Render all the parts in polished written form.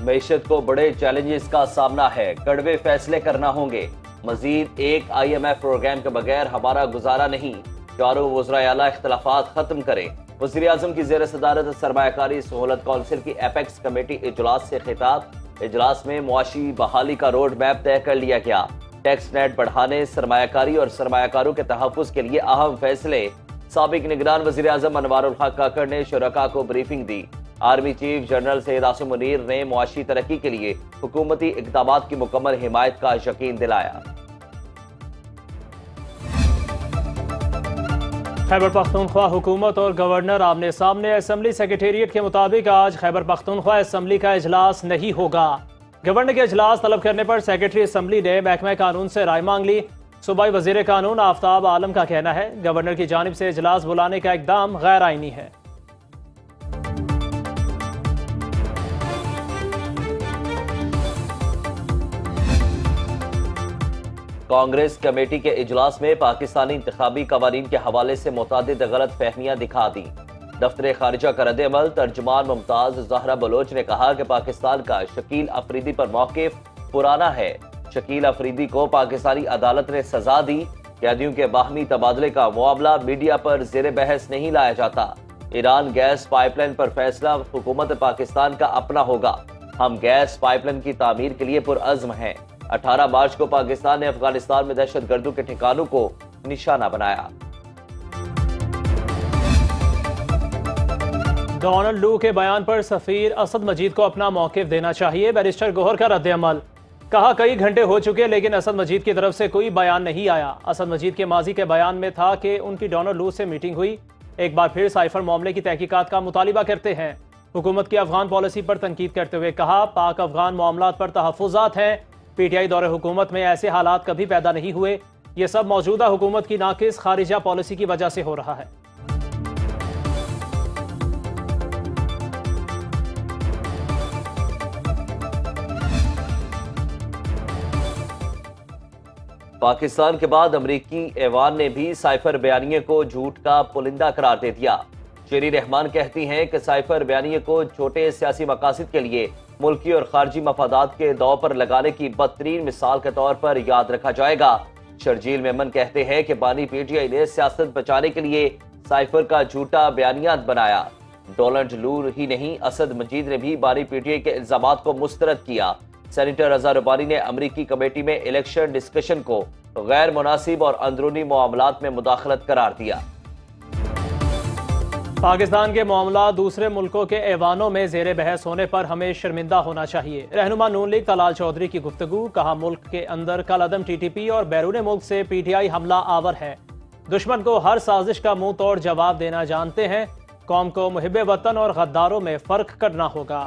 मईशत को बड़े चैलेंजेस का सामना है, कड़वे फैसले करना होंगे। मजीद एक IMF प्रोग्राम के बगैर हमारा गुजारा नहीं। चारों वज़राए आला इख्तिलाफात खत्म करें। वज़ीर आज़म की ज़ेर सदारत सरमायाकारी सहूलत कौंसिल की एपेक्स कमेटी इजलास से खिताब। इजलास में मुआशी बहाली का रोड मैप तय कर लिया गया। टैक्स नेट बढ़ाने, सरमायाकारी और सरमायाकारों के तहफ़्फ़ुज़ के लिए अहम फैसले। साबिक निगरान वज़ीर आज़म अनवारुल हक काकड़ ने शुरका को ब्रीफिंग दी। Army chief general Syed Asim Munir ने मुआशी तरक्की के लिए हुकूमती इक़दामात की मुकम्मल हिमायत का यकीन दिलाया। खैबर पख्तूनख्वा हुकूमत और गवर्नर आमने सामने। असेंबली सेक्रेटेरिएट के मुताबिक आज खैबर पख्तूनख्वा असेंबली का इजलास नहीं होगा। गवर्नर के इजलास तलब करने पर सेक्रेटरी असेंबली ने महकमा कानून से राय मांग ली। सूबाई वजीर कानून आफ्ताब आलम का कहना है गवर्नर की जानिब से इजलास बुलाने का इकदाम गैर आईनी है। कांग्रेस कमेटी के इजलास में पाकिस्तानी इंतखाबी कवानीन के हवाले से मुतादिद गलत फहमियां दिखा दी। दफ्तर खारिजा का रद्द-ए-अमल तर्जुमान मुमताज ज़हरा बलोच ने कहा कि पाकिस्तान का शकील अफरीदी पर मौक़िफ़ पुराना है। शकील अफरीदी को पाकिस्तानी अदालत ने सजा दी। कैदियों के बाहमी तबादले का मुआवला मीडिया पर ज़ेर बहस नहीं लाया जाता। ईरान गैस पाइपलाइन पर फैसला हुकूमत पाकिस्तान का अपना होगा। हम गैस पाइपलाइन की तामीर के लिए पुरअज़्म हैं। 18 मार्च को पाकिस्तान ने अफगानिस्तान में दहशतगर्दों के ठिकानों को निशाना बनाया। डोनाल्ड लू के बयान पर सफीर असद मजीद को अपना मौक़िफ़ देना चाहिए। बैरिस्टर गोहर का रद्द-ए-अमल। कहा कई घंटे हो चुके लेकिन असद मजीद की तरफ से कोई बयान नहीं आया। असद मजीद के माजी के बयान में था कि उनकी डोनाल्ड लू से मीटिंग हुई। एक बार फिर साइफर मामले की तहकीकात का मुतालिबा करते हैं। हुकूमत की अफगान पॉलिसी पर तनकीद करते हुए कहा पाक अफगान मामलात पर तहफ़्फ़ुज़ात हैं। PTI दौरे हुकूमत में ऐसे हालात कभी पैदा नहीं हुए। ये सब मौजूदा हुकूमत की नाकिस खारिजा पॉलिसी की वजह से हो रहा है। पाकिस्तान के बाद अमरीकी ऐवान ने भी साइफर बयानिए को झूठ का पुलिंदा करार दे दिया। शेरी रहमान कहती हैं कि साइफर बयानिए को छोटे सियासी मकासद के लिए मुल्की और खारजी मफादात के दौर पर लगाने की बदतरीन मिसाल के तौर पर याद रखा जाएगा। शर्जील मेमन कहते हैं कि बानी PTI ने सियासत बचाने के लिए साइफर का झूठा बयानियात बनाया। डोनाल्ड लू ही नहीं, असद मजीद ने भी बानी PTI के इल्जामात को मुस्तरद किया। सेनेटर रजा रुबानी ने अमरीकी कमेटी में इलेक्शन डिस्कशन को गैर मुनासिब और अंदरूनी मामलात में मुदाखलत करार दिया। पाकिस्तान के मामला दूसरे मुल्कों के ऐवानों में जेर बहस होने पर हमें शर्मिंदा होना चाहिए। रहनुमा नून लीग तलाल चौधरी की गुफ्तगू। कहा मुल्क के अंदर कलअदम TTP और बैरून मुल्क से PTI हमला आवर है। दुश्मन को हर साजिश का मुंह तोड़ जवाब देना जानते हैं। कौम को मुहिब्बे वतन और गद्दारों में फर्क करना होगा।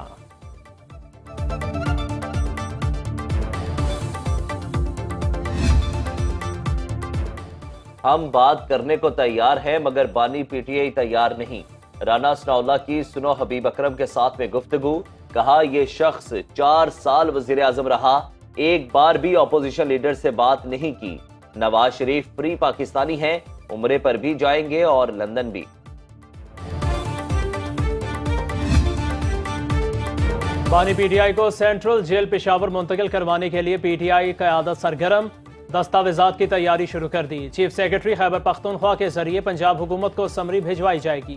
हम बात करने को तैयार हैं मगर बानी PTI तैयार नहीं। राना सनाउल्लाह की सुनो हबीब अकरम के साथ में गुफ्तगू। कहा यह शख्स 4 साल वजीर आजम रहा, एक बार भी अपोजिशन लीडर से बात नहीं की। नवाज शरीफ फ्री पाकिस्तानी हैं, उम्रे पर भी जाएंगे और लंदन भी। बानी PTI को सेंट्रल जेल पेशावर मुंतकिल करवाने के लिए PTI क़यादत सरगर्म। दस्तावेजात की तैयारी शुरू कर दी। चीफ सेक्रेटरी खैबर पख्तूनख्वा के जरिए पंजाब हुकूमत को समरी भिजवाई जाएगी।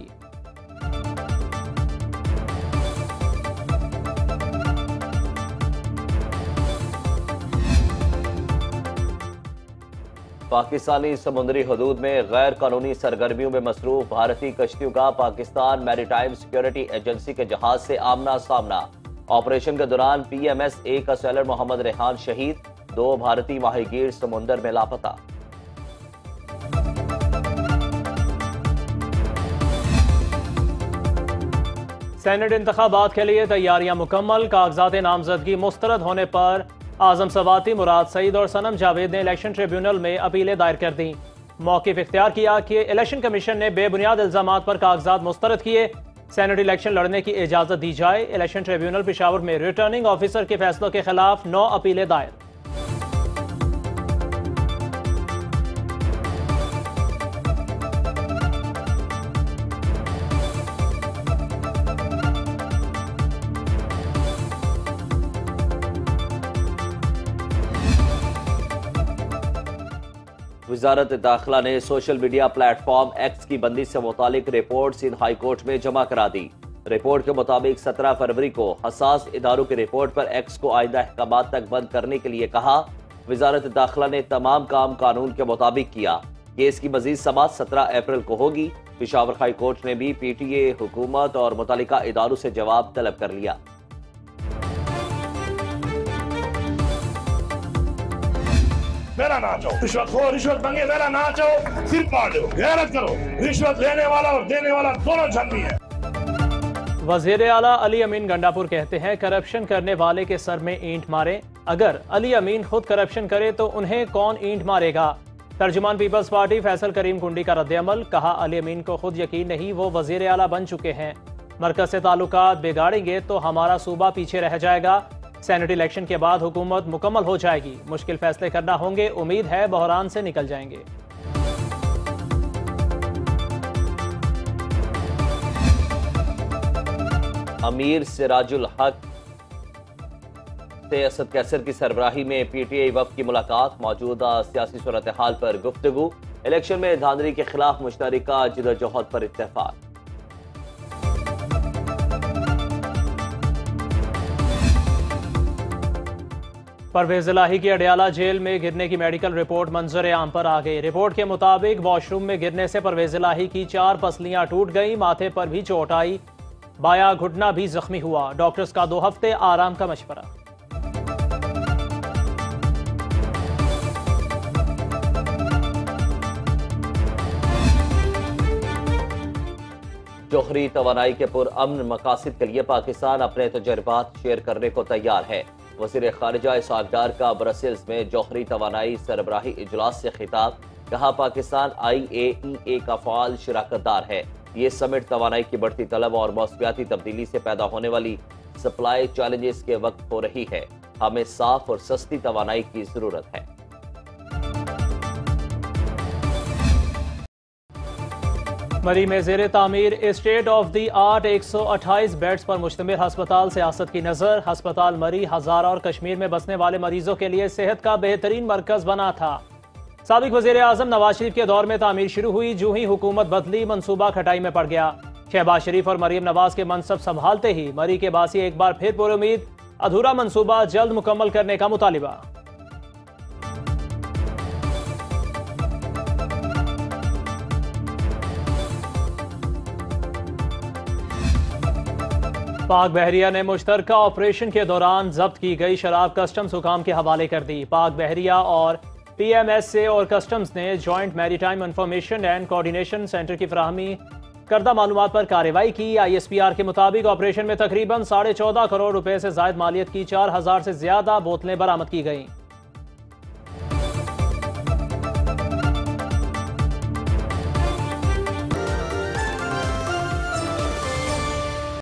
पाकिस्तानी समुद्री हदूद में गैर कानूनी सरगर्मियों में मसरूफ भारतीय कश्तियों का पाकिस्तान मैरीटाइम सिक्योरिटी एजेंसी के जहाज से आमना सामना। ऑपरेशन के दौरान PMS-A का सैलर मोहम्मद रेहान शहीद। 2 भारतीय माहीगीर समुंदर में लापता। सेनेट इंतखाबात के लिए तैयारियां मुकम्मल। कागजात नामजदगी मुस्तरद होने पर आजम सवाती, मुराद सईद और सनम जावेद ने इलेक्शन ट्रिब्यूनल में अपीलें दायर कर दी। मौक़िफ़ इख्तियार किया कि इलेक्शन कमीशन ने बेबुनियाद इल्जामात पर कागजात मुस्तरद किए। सेनेट इलेक्शन लड़ने की इजाजत दी जाए। इलेक्शन ट्रिब्यूनल पेशावर में रिटर्निंग ऑफिसर के फैसलों के खिलाफ 9 अपीलें दायर। वजारत दाखिला ने सोशल मीडिया प्लेटफॉर्म एक्स की बंदी से मुतालिक रिपोर्ट सिंध हाई कोर्ट में जमा करा दी। रिपोर्ट के मुताबिक 17 फरवरी को हसास इदारों की रिपोर्ट पर एक्स को आइंदा अहकामात तक बंद करने के लिए कहा। वजारत दाखिला ने तमाम काम कानून के मुताबिक किया। केस की मजीद समाअत 17 अप्रैल को होगी। पेशावर हाई कोर्ट ने भी PTA, हुकूमत और मुतल्लिका इदारों से जवाब तलब कर लिया। मेरा ना चाहो, रिश्वत मांगे मेरा ना चाहो, सिर फाड़ दो, गैरत करो। रिश्वत लेने वाला और देने वाला दोनों झंडी है। वज़ीर आला अली अमीन गंडापुर कहते हैं, करप्शन करने वाले के सर में ईंट मारे। अगर अली अमीन खुद करप्शन करे तो उन्हें कौन ईंट मारेगा। तर्जुमान पीपल्स पार्टी फैसल करीम कुंडी का रद्द-ए-अमल। कहा, अली अमीन को खुद यकीन नहीं, वो वज़ीर आला बन चुके हैं। मरकज से ताल्लुकात बिगाड़ेंगे तो हमारा सूबा पीछे रह जाएगा। सेनेट इलेक्शन के बाद हुकूमत मुकम्मल हो जाएगी। मुश्किल फैसले करना होंगे, उम्मीद है बहरान से निकल जाएंगे। अमीर सिराजुल हक से असद कैसर की सरबराही में PTA वफ़द की मुलाकात। मौजूदा सियासी सूरत हाल पर गुफ्तगू। इलेक्शन में धांधली के खिलाफ मुश्तरका जिदोजहद पर इत्तेफाक। परवेज इलाही की अडयाला जेल में गिरने की मेडिकल रिपोर्ट मंजर आम पर आ गई। रिपोर्ट के मुताबिक वॉशरूम में गिरने से परवेज इलाही की 4 पसलियां टूट गई, माथे पर भी चोट आई, बाया घुटना भी जख्मी हुआ। डॉक्टर्स का 2 हफ्ते आराम का मशवरा। जोहरी तवानाई के पुरअमन मकासद के लिए पाकिस्तान अपने तजर्बात शेयर करने को तैयार है। वज़ीर ख़ारिजा इसहाक़ डार का ब्रसेल्स में जोहरी तवानाई सरबराही इजलास से खिताब। कहा, पाकिस्तान IAEA का फ़ाल शिराकतदार है। ये समिट तवानाई की बढ़ती तलब और मौसमियाती तब्दीली से पैदा होने वाली सप्लाई चैलेंजेस के वक्त हो रही है। हमें साफ और सस्ती तवानाई की जरूरत है। मरी में ज़ेरे तामीर state of the art 128 beds पर मुश्तमिल हस्पताल सियासत की नज़र। हस्पताल मरी हज़ारा और कश्मीर में बसने वाले मरीजों के लिए सेहत का बेहतरीन मरकज बना था। साबिक वज़ीर आज़म नवाज शरीफ के दौर में तामीर शुरू हुई, जो ही हुकूमत बदली मनसूबा खटाई में पड़ गया। शहबाज शरीफ और मरीम नवाज के मनसब संभालते ही मरी के बासी एक बार फिर पुरुम्मीद, अधूरा मनसूबा जल्द मुकम्मल करने का मुतालिबा। पाक बहरिया ने मुश्तरका ऑपरेशन के दौरान जब्त की गई शराब कस्टम्स हुकाम के हवाले कर दी। पाक बहरिया और PMSA और कस्टम्स ने joint maritime information and coordination centre की फराहमी करदा मालूमात पर कार्रवाई की। ISPR के मुताबिक ऑपरेशन में तकरीबन 14.5 करोड़ रुपए से जायद मालियत की 4000 से ज्यादा बोतलें बरामद की गईं।